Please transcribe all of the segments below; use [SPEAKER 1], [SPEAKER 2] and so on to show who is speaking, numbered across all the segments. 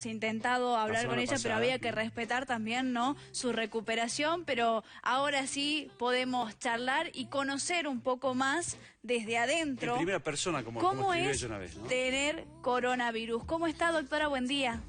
[SPEAKER 1] intentado hablar con ella, pero había que respetar también, ¿no?, su recuperación, pero ahora sí podemos charlar y conocer un poco más desde adentro.
[SPEAKER 2] En primera persona, como escribió ella una vez, ¿no?
[SPEAKER 1] Tener coronavirus. ¿Cómo está, doctora? Buen día.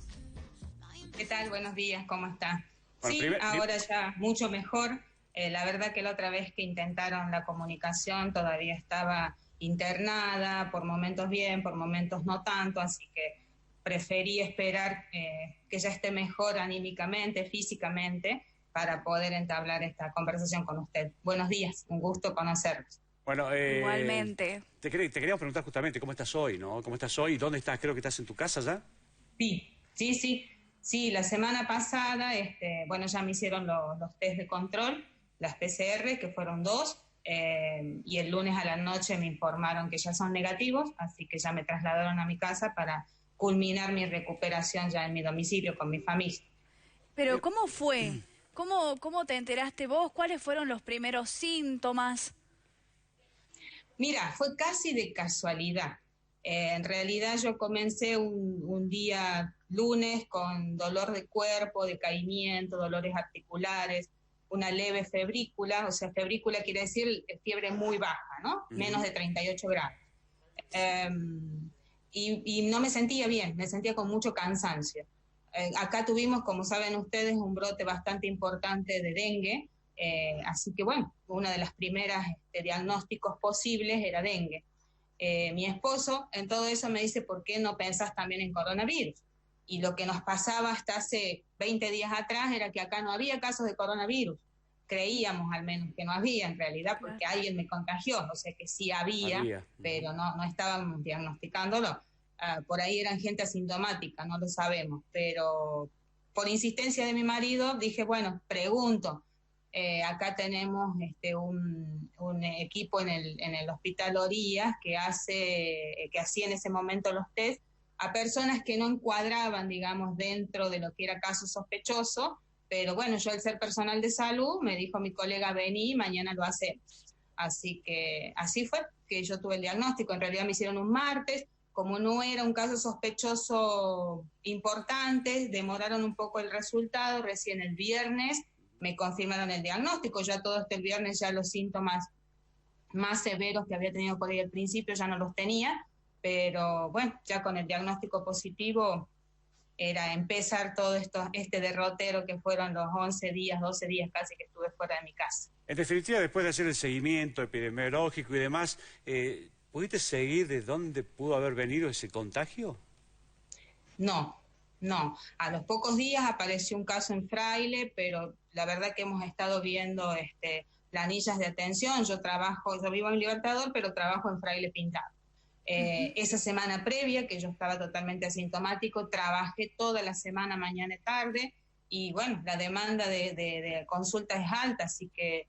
[SPEAKER 3] ¿Qué tal? Buenos días, ¿cómo está?
[SPEAKER 2] Bueno,
[SPEAKER 3] sí, ahora ya mucho mejor. La verdad que la otra vez que intentaron la comunicación todavía estaba internada, por momentos bien, por momentos no tanto, así que preferí esperar que ya esté mejor anímicamente, físicamente, para poder entablar esta conversación con usted. Buenos días, un gusto conocerlos.
[SPEAKER 2] Bueno,
[SPEAKER 1] igualmente.
[SPEAKER 2] Te queríamos preguntar justamente cómo estás hoy, ¿no? ¿Cómo estás hoy? ¿Dónde estás? Creo que estás en tu casa ya.
[SPEAKER 3] Sí, la semana pasada, bueno, ya me hicieron los test de control, las PCR, que fueron 2, y el lunes a la noche me informaron que ya son negativos, así que ya me trasladaron a mi casa para culminar mi recuperación ya en mi domicilio con mi familia.
[SPEAKER 1] Pero, ¿cómo fue? ¿Cómo te enteraste vos? ¿Cuáles fueron los primeros síntomas?
[SPEAKER 3] Mira, fue casi de casualidad. En realidad yo comencé un día lunes con dolor de cuerpo, decaimiento, dolores articulares, una leve febrícula, o sea, febrícula quiere decir fiebre muy baja, ¿no? Menos de 38 grados. Y no me sentía bien, me sentía con mucho cansancio. Acá tuvimos, como saben ustedes, un brote bastante importante de dengue, así que bueno, una de las primeras diagnósticos posibles era dengue. Mi esposo en todo eso me dice, ¿por qué no pensás también en coronavirus? Y lo que nos pasaba hasta hace 20 días atrás era que acá no había casos de coronavirus. Creíamos al menos que no había en realidad, porque alguien me contagió, o sea que sí había. Pero no estábamos diagnosticándolo. Por ahí eran gente asintomática, no lo sabemos, pero por insistencia de mi marido dije, bueno, pregunto. Acá tenemos un equipo en el Hospital Orías que hacía en ese momento los test a personas que no encuadraban, digamos, dentro de lo que era caso sospechoso, pero bueno, yo al ser personal de salud, me dijo mi colega, vení, mañana lo hacemos. Así que así fue que yo tuve el diagnóstico. En realidad me hicieron un martes, como no era un caso sospechoso importante, demoraron un poco el resultado, recién el viernes me confirmaron el diagnóstico. Ya todo el viernes ya los síntomas más severos que había tenido por ahí al principio ya no los tenía, pero bueno, ya con el diagnóstico positivo era empezar todo este derrotero que fueron los 11 días, 12 días casi que estuve fuera de mi casa.
[SPEAKER 2] En definitiva, después de hacer el seguimiento epidemiológico y demás, ¿pudiste seguir de dónde pudo haber venido ese contagio?
[SPEAKER 3] No. A los pocos días apareció un caso en Fraile, pero la verdad que hemos estado viendo planillas de atención. Yo vivo en Libertador, pero trabajo en Fraile Pintado. Esa semana previa, que yo estaba totalmente asintomático, trabajé toda la semana, mañana y tarde, y bueno, la demanda de consulta es alta, así que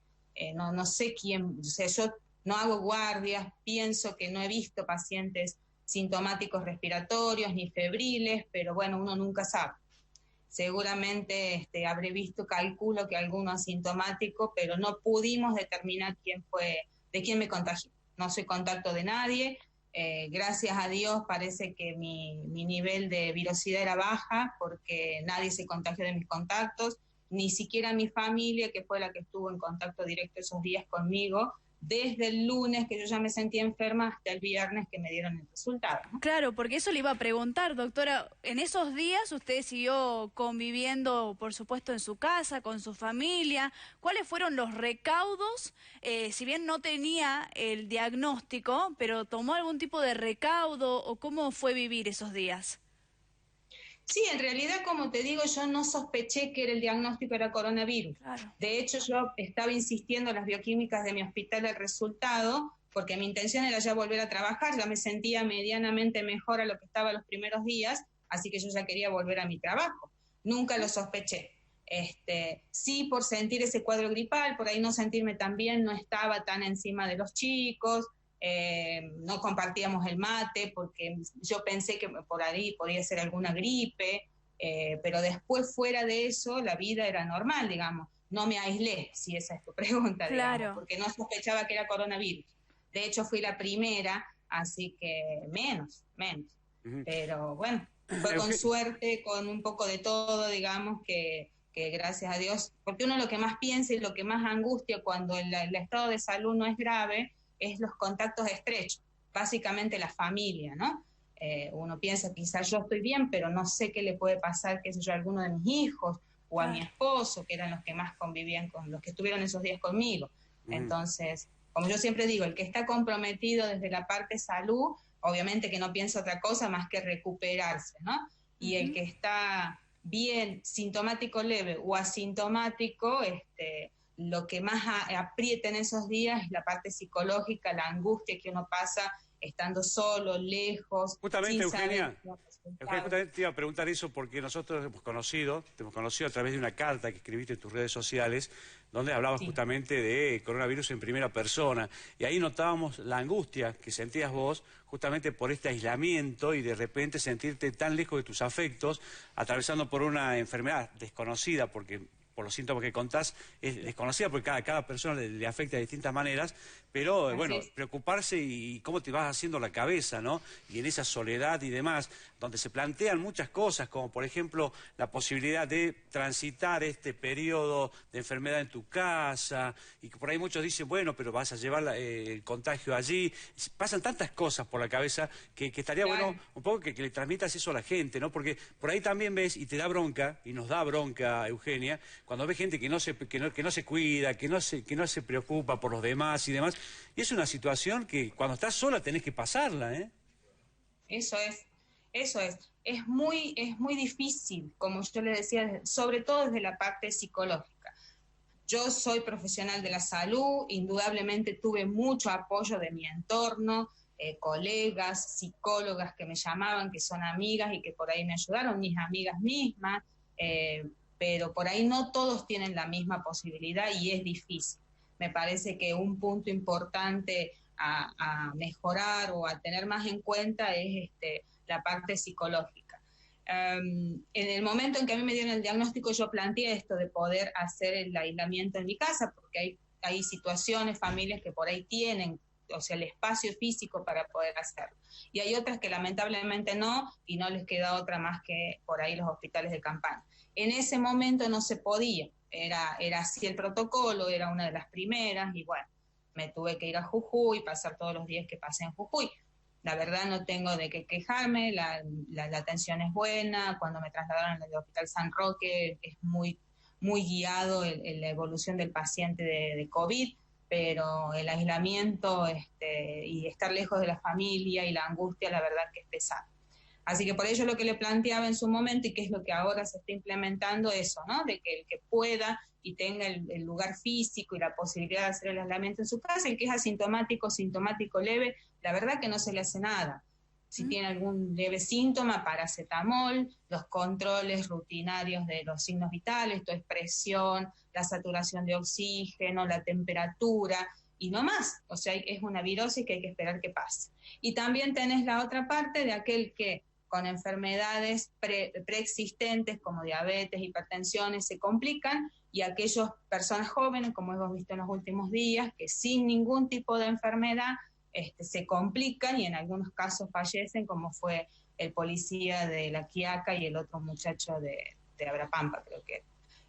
[SPEAKER 3] no sé quién, o sea, yo no hago guardias, pienso que no he visto pacientes sintomáticos respiratorios ni febriles, pero bueno, uno nunca sabe. Seguramente habré visto, calculo que alguno asintomático, pero no pudimos determinar de quién me contagió. No soy contacto de nadie. Gracias a Dios parece que mi nivel de virosidad era baja porque nadie se contagió de mis contactos, ni siquiera mi familia, que fue la que estuvo en contacto directo esos días conmigo, desde el lunes que yo ya me sentía enferma hasta el viernes que me dieron el resultado, ¿no?
[SPEAKER 1] Claro, porque eso le iba a preguntar, doctora. En esos días usted siguió conviviendo, por supuesto, en su casa, con su familia. ¿Cuáles fueron los recaudos? Si bien no tenía el diagnóstico, pero ¿tomó algún tipo de recaudo o cómo fue vivir esos días?
[SPEAKER 3] Sí, en realidad, como te digo, yo no sospeché que el diagnóstico era coronavirus.
[SPEAKER 1] Claro.
[SPEAKER 3] De hecho, yo estaba insistiendo en las bioquímicas de mi hospital el resultado, porque mi intención era ya volver a trabajar, ya me sentía medianamente mejor a lo que estaba los primeros días, así que yo ya quería volver a mi trabajo. Nunca lo sospeché. Sí, por sentir ese cuadro gripal, por ahí no sentirme tan bien, no estaba tan encima de los chicos, no compartíamos el mate porque yo pensé que por ahí podía ser alguna gripe, pero después fuera de eso la vida era normal, digamos. No me aislé, si esa es tu pregunta,
[SPEAKER 1] claro,
[SPEAKER 3] digamos, porque no sospechaba que era coronavirus. De hecho fui la primera, así que menos. Pero bueno, Fue con suerte, con un poco de todo, digamos, que gracias a Dios, porque uno lo que más piensa y lo que más angustia cuando el estado de salud no es grave es los contactos estrechos, básicamente la familia, ¿no? Uno piensa, quizás yo estoy bien, pero no sé qué le puede pasar, qué sé yo, a alguno de mis hijos o a mi esposo, que eran los que más convivían con los que estuvieron esos días conmigo. Entonces, como yo siempre digo, el que está comprometido desde la parte salud, obviamente que no piensa otra cosa más que recuperarse, ¿no? Y el que está bien sintomático leve o asintomático, lo que más aprieta en esos días es la parte psicológica, la angustia que uno pasa estando solo, lejos.
[SPEAKER 2] Justamente, Eugenia, justamente te iba a preguntar eso porque nosotros te hemos conocido a través de una carta que escribiste en tus redes sociales, donde hablabas justamente de coronavirus en primera persona, y ahí notábamos la angustia que sentías vos justamente por este aislamiento y de repente sentirte tan lejos de tus afectos, atravesando por una enfermedad desconocida, porque por los síntomas que contás, es desconocida porque cada persona le afecta de distintas maneras, pero bueno, preocuparse y cómo te vas haciendo la cabeza, ¿no? Y en esa soledad y demás, donde se plantean muchas cosas, como por ejemplo la posibilidad de transitar este periodo de enfermedad en tu casa, y que por ahí muchos dicen, bueno, pero vas a llevar el contagio allí. Pasan tantas cosas por la cabeza que estaría bueno un poco que le transmitas eso a la gente, ¿no? Porque por ahí también ves, y te da bronca, y nos da bronca, Eugenia, cuando ves gente que no se cuida, que no se preocupa por los demás y demás, y es una situación que cuando estás sola tenés que pasarla, ¿eh?
[SPEAKER 3] Eso es. Es muy difícil, como yo le decía, sobre todo desde la parte psicológica. Yo soy profesional de la salud, indudablemente tuve mucho apoyo de mi entorno, colegas, psicólogas que me llamaban, que son amigas y que por ahí me ayudaron, mis amigas mismas, pero por ahí no todos tienen la misma posibilidad y es difícil. Me parece que un punto importante a mejorar o a tener más en cuenta es la parte psicológica. En el momento en que a mí me dieron el diagnóstico, yo planteé esto de poder hacer el aislamiento en mi casa, porque hay situaciones, familias que por ahí tienen, o sea, el espacio físico para poder hacerlo. Y hay otras que lamentablemente no, y no les queda otra más que por ahí los hospitales de campaña. En ese momento no se podía, era así el protocolo, era una de las primeras, y bueno, me tuve que ir a Jujuy, pasar todos los días que pasé en Jujuy. La verdad no tengo de qué quejarme, la atención es buena, cuando me trasladaron al Hospital San Roque es muy guiado la evolución del paciente de COVID, pero el aislamiento y estar lejos de la familia y la angustia, la verdad que es pesado. Así que por ello lo que le planteaba en su momento y que es lo que ahora se está implementando, eso, ¿no? De que el que pueda y tenga el lugar físico y la posibilidad de hacer el aislamiento en su casa, el que es asintomático, sintomático leve, la verdad que no se le hace nada. Si tiene algún leve síntoma, paracetamol, los controles rutinarios de los signos vitales, esto es presión, la saturación de oxígeno, la temperatura, y no más. O sea, es una virosis que hay que esperar que pase. Y también tenés la otra parte de aquel que con enfermedades preexistentes como diabetes, hipertensiones, se complican, y aquellas personas jóvenes, como hemos visto en los últimos días, que sin ningún tipo de enfermedad se complican y en algunos casos fallecen, como fue el policía de La Quiaca y el otro muchacho de Abrapampa, creo que.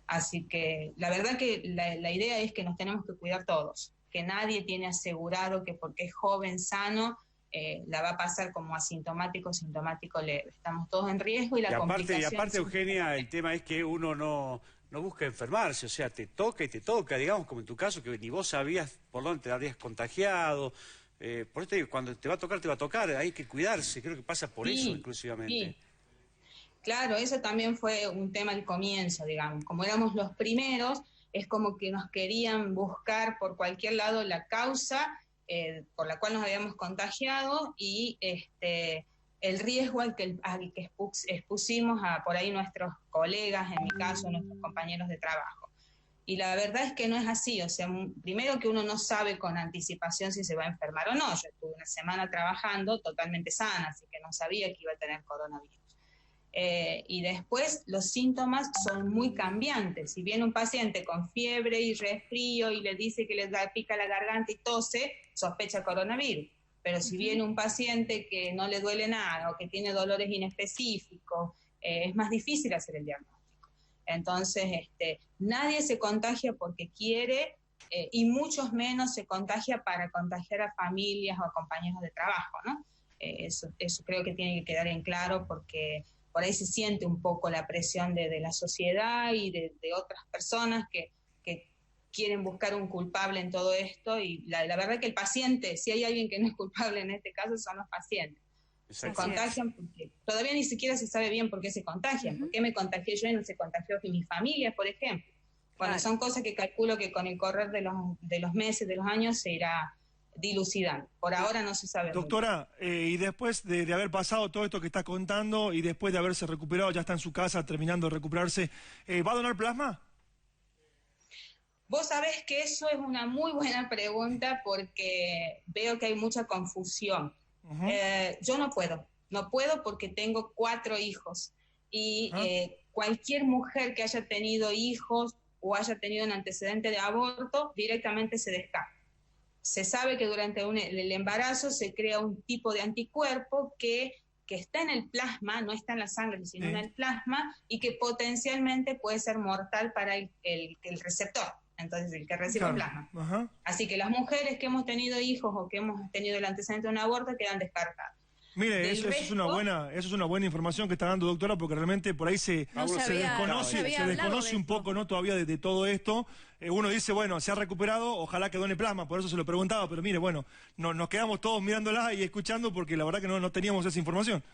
[SPEAKER 3] Así que la verdad que la idea es que nos tenemos que cuidar todos, que nadie tiene asegurado que porque es joven, sano, la va a pasar como asintomático, sintomático leve. Estamos todos en riesgo y complicación...
[SPEAKER 2] Y aparte, Eugenia, el tema es que uno no busca enfermarse, o sea, te toca y te toca, digamos, como en tu caso, que ni vos sabías por dónde te habrías contagiado. Por eso cuando te va a tocar, hay que cuidarse, creo que pasa por eso inclusivamente.
[SPEAKER 3] Sí. Claro, eso también fue un tema al comienzo, digamos. Como éramos los primeros, es como que nos querían buscar por cualquier lado la causa por la cual nos habíamos contagiado y el riesgo al que expusimos a por ahí nuestros colegas, en mi caso, nuestros compañeros de trabajo. Y la verdad es que no es así, o sea, primero que uno no sabe con anticipación si se va a enfermar o no. Yo estuve una semana trabajando totalmente sana, así que no sabía que iba a tener coronavirus. Y después los síntomas son muy cambiantes. Si viene un paciente con fiebre y resfrío y le dice que le pica la garganta y tose, sospecha coronavirus. Pero si viene un paciente que no le duele nada o que tiene dolores inespecíficos, es más difícil hacer el diagnóstico. Entonces, nadie se contagia porque quiere y muchos menos se contagia para contagiar a familias o a compañeros de trabajo, ¿no? Eso creo que tiene que quedar en claro porque por ahí se siente un poco la presión de la sociedad y de otras personas que quieren buscar un culpable en todo esto y la verdad que el paciente, si hay alguien que no es culpable en este caso, son los pacientes. Se contagian porque todavía ni siquiera se sabe bien por qué se contagian, por qué me contagié yo y no se contagió mi familia, por ejemplo. Bueno, son cosas que calculo que con el correr de los meses, de los años, se irá dilucidando. Por ahora no se sabe.
[SPEAKER 4] Doctora, y después de haber pasado todo esto que está contando y después de haberse recuperado, ya está en su casa terminando de recuperarse, ¿va a donar plasma?
[SPEAKER 3] Vos sabés que eso es una muy buena pregunta porque veo que hay mucha confusión. Yo no puedo porque tengo 4 hijos y cualquier mujer que haya tenido hijos o haya tenido un antecedente de aborto directamente se descarta. Se sabe que durante el embarazo se crea un tipo de anticuerpo que está en el plasma, no está en la sangre, sino en el plasma, y que potencialmente puede ser mortal para el receptor, entonces el que recibe el plasma. Así que las mujeres que hemos tenido hijos o que hemos tenido el antecedente de un aborto quedan descartadas.
[SPEAKER 4] Mire, eso es una buena información que está dando, doctora, porque realmente por ahí se desconoce un poco, ¿no? Todavía de todo esto. Uno dice, bueno, se ha recuperado, ojalá que done plasma, por eso se lo preguntaba, pero mire, bueno, nos quedamos todos mirándola y escuchando porque la verdad que no teníamos esa información.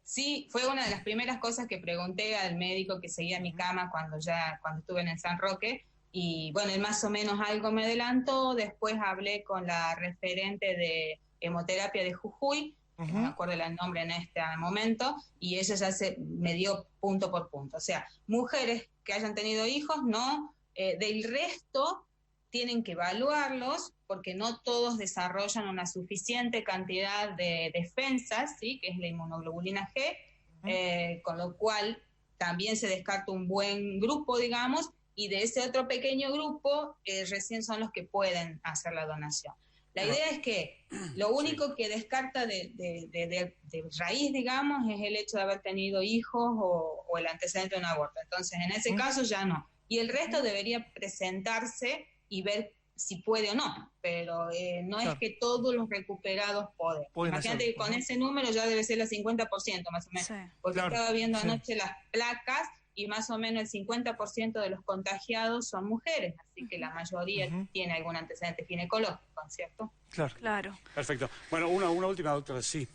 [SPEAKER 3] Sí, fue una de las primeras cosas que pregunté al médico que seguía mi cama cuando estuve en el San Roque, y bueno, él más o menos algo me adelantó. Después hablé con la referente de hemoterapia de Jujuy, no me acuerdo el nombre en este momento, y ella ya me dio punto por punto. O sea, mujeres que hayan tenido hijos, no, del resto tienen que evaluarlos porque no todos desarrollan una suficiente cantidad de defensas, ¿sí? Que es la inmunoglobulina G, con lo cual también se descarta un buen grupo, digamos, y de ese otro pequeño grupo recién son los que pueden hacer la donación. La idea es que lo único que descarta de raíz, digamos, es el hecho de haber tenido hijos o el antecedente de un aborto. Entonces, en ese caso ya no. Y el resto debería presentarse y ver si puede o no. Pero no es que todos los recuperados pueden. Imagínate que con ese número ya debe ser el 50% más o menos. Porque estaba viendo anoche las placas y más o menos el 50% de los contagiados son mujeres, así que la mayoría tiene algún antecedente ginecológico, ¿cierto?
[SPEAKER 1] Claro.
[SPEAKER 2] Perfecto. Bueno, una última, doctora, sí.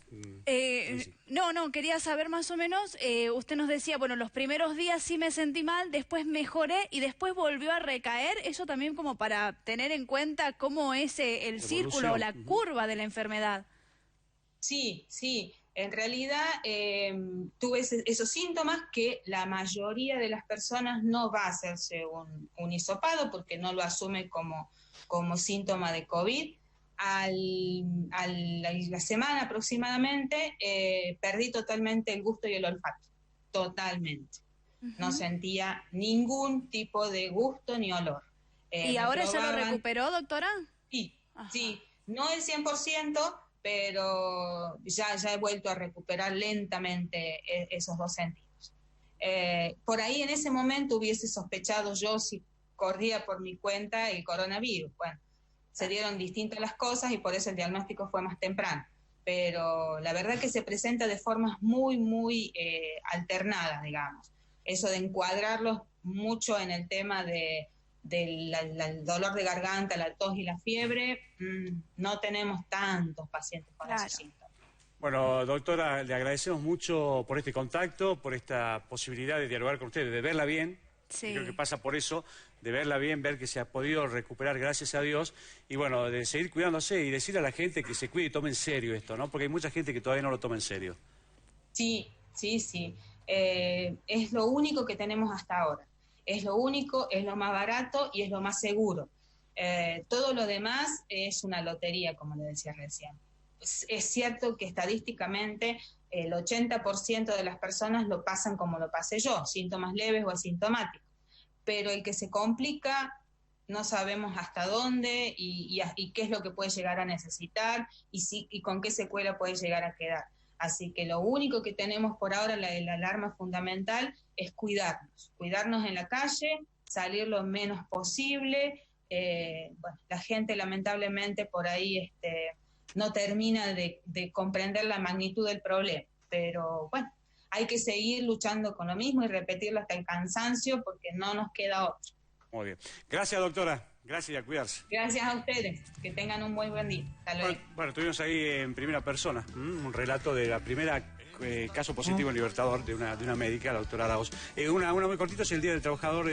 [SPEAKER 1] No, quería saber más o menos, usted nos decía, bueno, los primeros días sí me sentí mal, después mejoré y después volvió a recaer, eso también como para tener en cuenta cómo es el círculo o la curva de la enfermedad.
[SPEAKER 3] Sí. En realidad tuve esos síntomas que la mayoría de las personas no va a hacerse un hisopado porque no lo asume como síntoma de COVID. A la semana aproximadamente perdí totalmente el gusto y el olfato, totalmente. No sentía ningún tipo de gusto ni olor.
[SPEAKER 1] ¿Y ahora ya lo recuperó, doctora?
[SPEAKER 3] Sí, no el 100%, pero ya he vuelto a recuperar lentamente esos 2 sentidos. Por ahí en ese momento hubiese sospechado yo si corría por mi cuenta el coronavirus. Bueno, se dieron distintas las cosas y por eso el diagnóstico fue más temprano. Pero la verdad que se presenta de formas muy alternadas, digamos. Eso de encuadrarlos mucho en el tema del dolor de garganta, la tos y la fiebre, no tenemos tantos pacientes con esos síntomas.
[SPEAKER 2] Bueno, doctora, le agradecemos mucho por este contacto, por esta posibilidad de dialogar con ustedes, de verla bien. Sí. Creo que pasa por eso, de verla bien, ver que se ha podido recuperar, gracias a Dios, y bueno, de seguir cuidándose y decirle a la gente que se cuide y tome en serio esto, ¿no? Porque hay mucha gente que todavía no lo toma en serio. Sí.
[SPEAKER 3] Es lo único que tenemos hasta ahora. Es lo único, es lo más barato y es lo más seguro. Todo lo demás es una lotería, como le decía recién. Es cierto que estadísticamente el 80% de las personas lo pasan como lo pasé yo, síntomas leves o asintomáticos. Pero el que se complica no sabemos hasta dónde y qué es lo que puede llegar a necesitar y con qué secuela puede llegar a quedar. Así que lo único que tenemos por ahora, la alarma fundamental, es cuidarnos en la calle, salir lo menos posible. Bueno, la gente lamentablemente por ahí no termina de comprender la magnitud del problema, pero bueno, hay que seguir luchando con lo mismo y repetirlo hasta el cansancio porque no nos queda otro.
[SPEAKER 2] Muy bien. Gracias, doctora. Gracias y a cuidarse.
[SPEAKER 3] Gracias a ustedes. Que tengan un muy buen día. Hasta luego.
[SPEAKER 2] Bueno, tuvimos ahí en primera persona un relato de la primera caso positivo en Libertador de una médica, la doctora Arauz. Una muy cortita, es el Día del Trabajador.